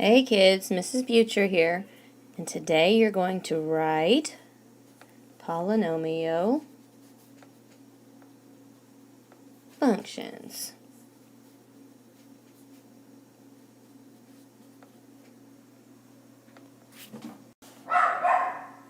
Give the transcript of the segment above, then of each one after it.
Hey kids, Mrs. Butcher here, and today you're going to write polynomial functions.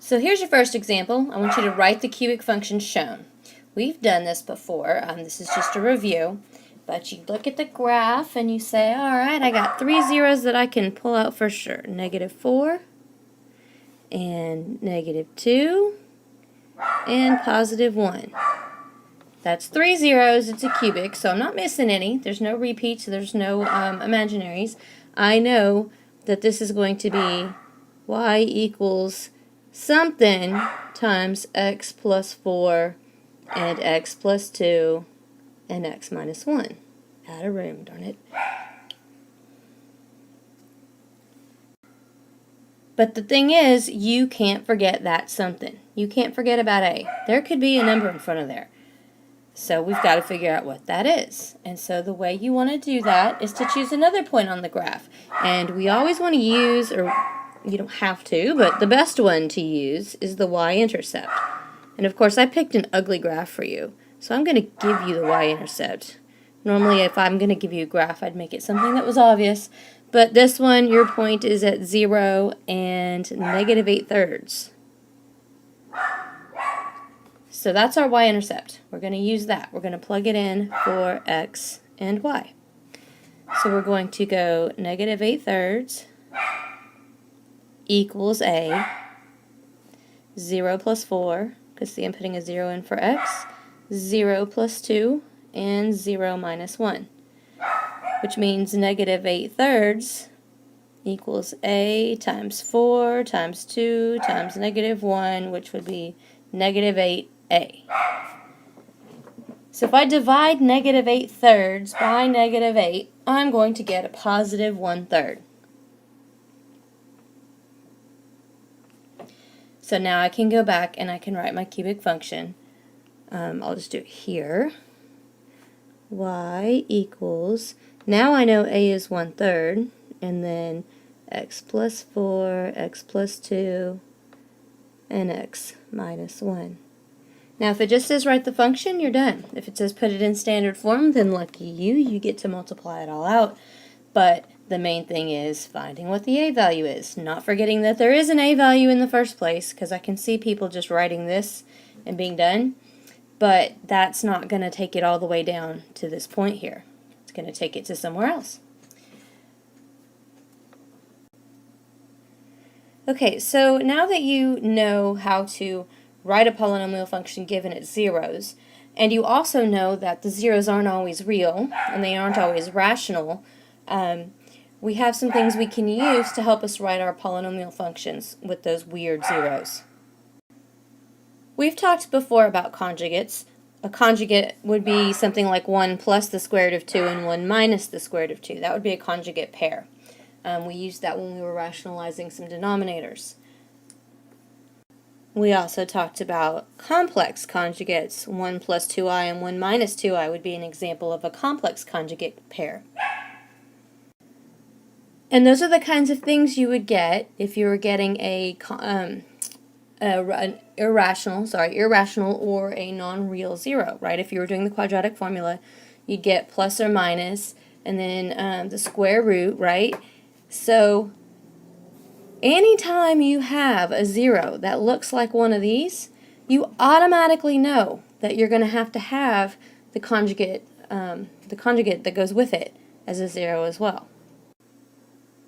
So here's your first example. I want you to write the cubic function shown. We've done this before. This is just a review. But you look at the graph and you say, alright, I got 3 zeros that I can pull out for sure. -4 and -2 and +1. That's 3 zeros. It's a cubic, so I'm not missing any. There's no repeats, there's no imaginaries. I know that this is going to be y equals something times x plus 4 and x plus 2 and x minus 1. Out of room, darn it. But the thing is, you can't forget that something. You can't forget about a. There could be a number in front of there. So we've got to figure out what that is. And so the way you want to do that is to choose another point on the graph. And we always want to use, or you don't have to, but the best one to use is the y-intercept. And of course I picked an ugly graph for you. So I'm going to give you the y-intercept. Normally if I'm going to give you a graph, I'd make it something that was obvious. But this one, your point is at 0 and -8/3. So that's our y-intercept. We're going to use that. We're going to plug it in for x and y. So we're going to go -8/3 equals a, 0 plus 4, because I'm putting a 0 in for x, 0 plus 2, and 0 minus 1, which means -8/3 equals a times 4 times 2 times -1, which would be -8a. So if I divide -8/3 by -8, I'm going to get a +1/3. So now I can go back and I can write my cubic function. I'll just do it here. Y equals, now I know a is 1/3, and then x plus 4, x plus 2, and x minus 1. Now if it just says write the function, you're done. If it says put it in standard form, then lucky you, you get to multiply it all out. But the main thing is finding what the a value is, not forgetting that there is an a value in the first place, because I can see people just writing this and being done, but that's not going to take it all the way down to this point here. It's going to take it to somewhere else. Okay, so now that you know how to write a polynomial function given its zeros, and you also know that the zeros aren't always real and they aren't always rational, we have some things we can use to help us write our polynomial functions with those weird zeros. We've talked before about conjugates. A conjugate would be something like 1 plus the square root of 2 and 1 minus the square root of 2. That would be a conjugate pair. We used that when we were rationalizing some denominators. We also talked about complex conjugates. 1 plus 2i and 1 minus 2i would be an example of a complex conjugate pair. And those are the kinds of things you would get if you were getting an irrational or a non-real zero, right? If you were doing the quadratic formula, you'd get plus or minus, and then the square root, right? So anytime you have a zero that looks like one of these, you automatically know that you're going to have the conjugate that goes with it as a zero as well.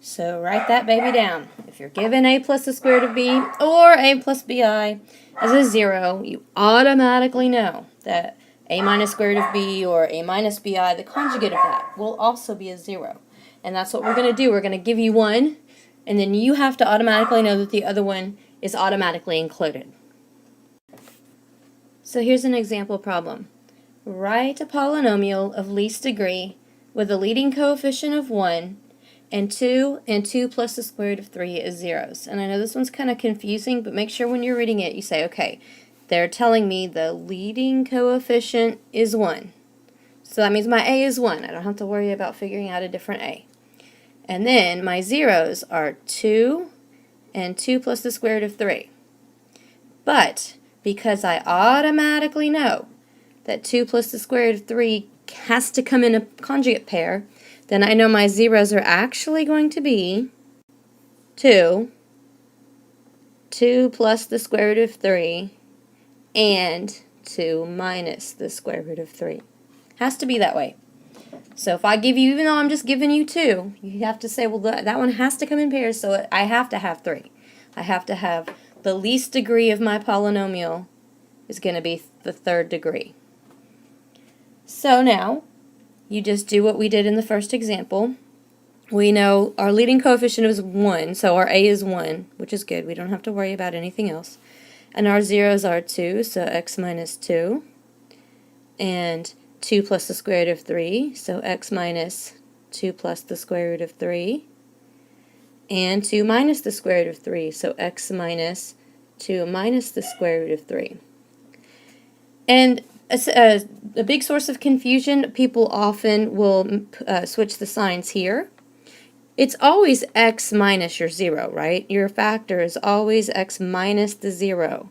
So write that baby down. If you're given a plus the square root of b or a plus bi as a zero, you automatically know that a minus square root of b or a minus bi, the conjugate of that, will also be a zero. And that's what we're going to do. We're going to give you one, and then you have to automatically know that the other one is automatically included. So here's an example problem. Write a polynomial of least degree with a leading coefficient of 1 and 2 plus the square root of 3 is zeros. And I know this one's kind of confusing, but make sure when you're reading it you say, okay, they're telling me the leading coefficient is 1. So that means my a is 1. I don't have to worry about figuring out a different a. And then my zeros are 2 and 2 plus the square root of 3. But because I automatically know that 2 plus the square root of 3 has to come in a conjugate pair, then I know my zeros are actually going to be 2 plus the square root of 3, and 2 minus the square root of 3. Has to be that way. So if I give you, even though I'm just giving you 2, you have to say, well, that one has to come in pairs, so I have to have 3. I have to have the least degree of my polynomial is going to be the third degree. So now, you just do what we did in the first example. We know our leading coefficient is 1, so our a is 1, which is good. We don't have to worry about anything else. And our zeros are 2, so x minus 2. And 2 plus the square root of 3, so x minus 2 plus the square root of 3. And 2 minus the square root of 3, so x minus 2 minus the square root of 3. And a big source of confusion, people often will switch the signs here. It's always x minus your 0, right? Your factor is always x minus the 0.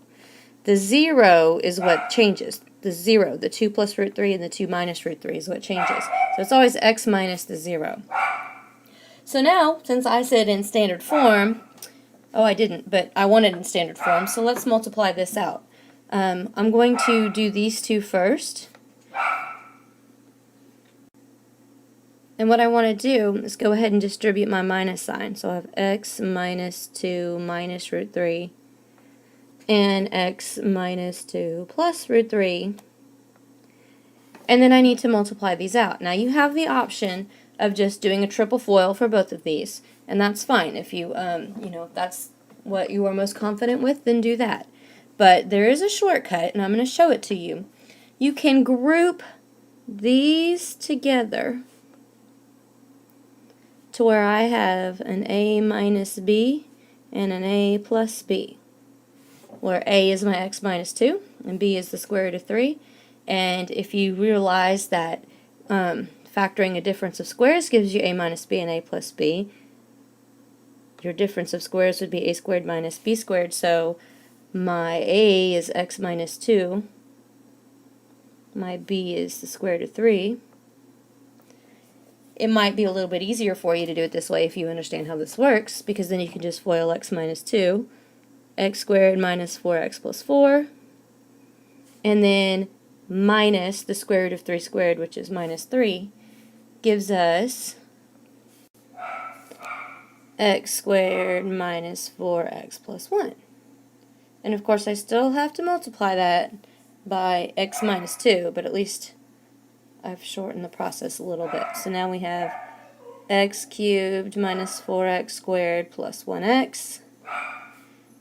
The 0 is what changes. The 0, the 2 plus root 3 and the 2 minus root 3 is what changes. So it's always x minus the 0. So now, since I said in standard form, oh, I didn't, but I wanted in standard form, so let's multiply this out. I'm going to do these two first. And what I want to do is go ahead and distribute my minus sign. So I have x minus 2 minus root 3 and x minus 2 plus root 3. And then I need to multiply these out. Now you have the option of just doing a triple FOIL for both of these, and that's fine. If you, if that's what you are most confident with, then do that. But there is a shortcut, and I'm going to show it to you. You can group these together to where I have an a minus b and an a plus b, where a is my x minus 2 and b is the square root of 3. And if you realize that factoring a difference of squares gives you a minus b and a plus b, your difference of squares would be a squared minus b squared. So my a is x minus 2, my b is the square root of 3. It might be a little bit easier for you to do it this way if you understand how this works, because then you can just FOIL x minus 2, x squared minus 4x plus 4, and then minus the square root of 3 squared, which is minus 3, gives us x squared minus 4x plus 1. And of course I still have to multiply that by x minus 2, but at least I've shortened the process a little bit. So now we have x cubed minus 4x squared plus 1x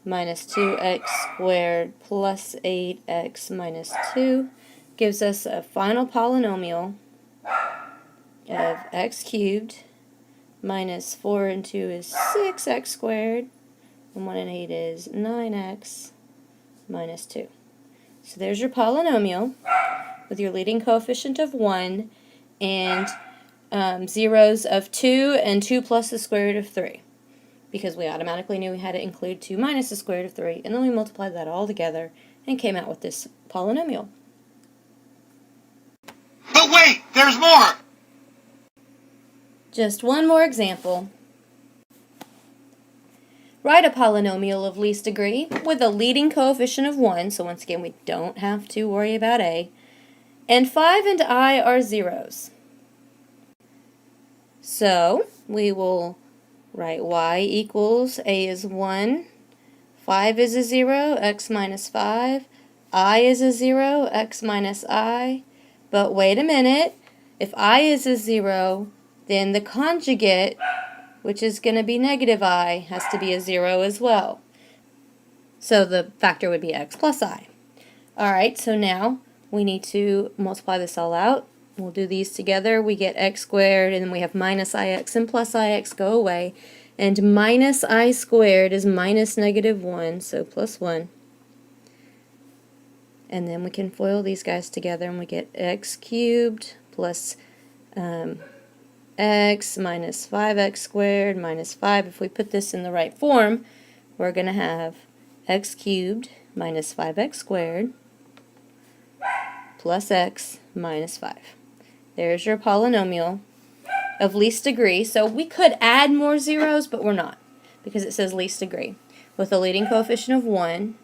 minus 2x squared plus 8x minus 2 gives us a final polynomial of x cubed minus 4 and 2 is 6x squared, and 1 and 8 is 9x minus 2. So there's your polynomial with your leading coefficient of 1 and zeros of 2 and 2 plus the square root of 3, because we automatically knew we had to include 2 minus the square root of 3, and then we multiplied that all together and came out with this polynomial. But wait, there's more! Just one more example. Write a polynomial of least degree with a leading coefficient of 1, so once again we don't have to worry about a, and 5 and I are zeros. So we will write y equals a is 1, 5 is a 0, x minus 5, I is a 0, x minus I. But wait a minute, if I is a 0, then the conjugate, which is going to be negative I, has to be a 0 as well. So the factor would be x plus I. Alright, so now we need to multiply this all out. We'll do these together. We get x squared, and then we have minus ix and plus ix go away. And minus I squared is minus negative 1, so plus 1. And then we can FOIL these guys together, and we get x cubed plus x minus 5x squared minus 5. If we put this in the right form, we're going to have x cubed minus 5x squared plus x minus 5. There's your polynomial of least degree. So we could add more zeros, but we're not, because it says least degree, with a leading coefficient of 1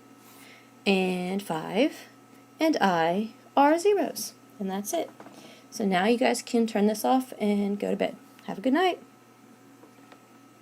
and 5 and I are zeros. And that's it. So now you guys can turn this off and go to bed. Have a good night.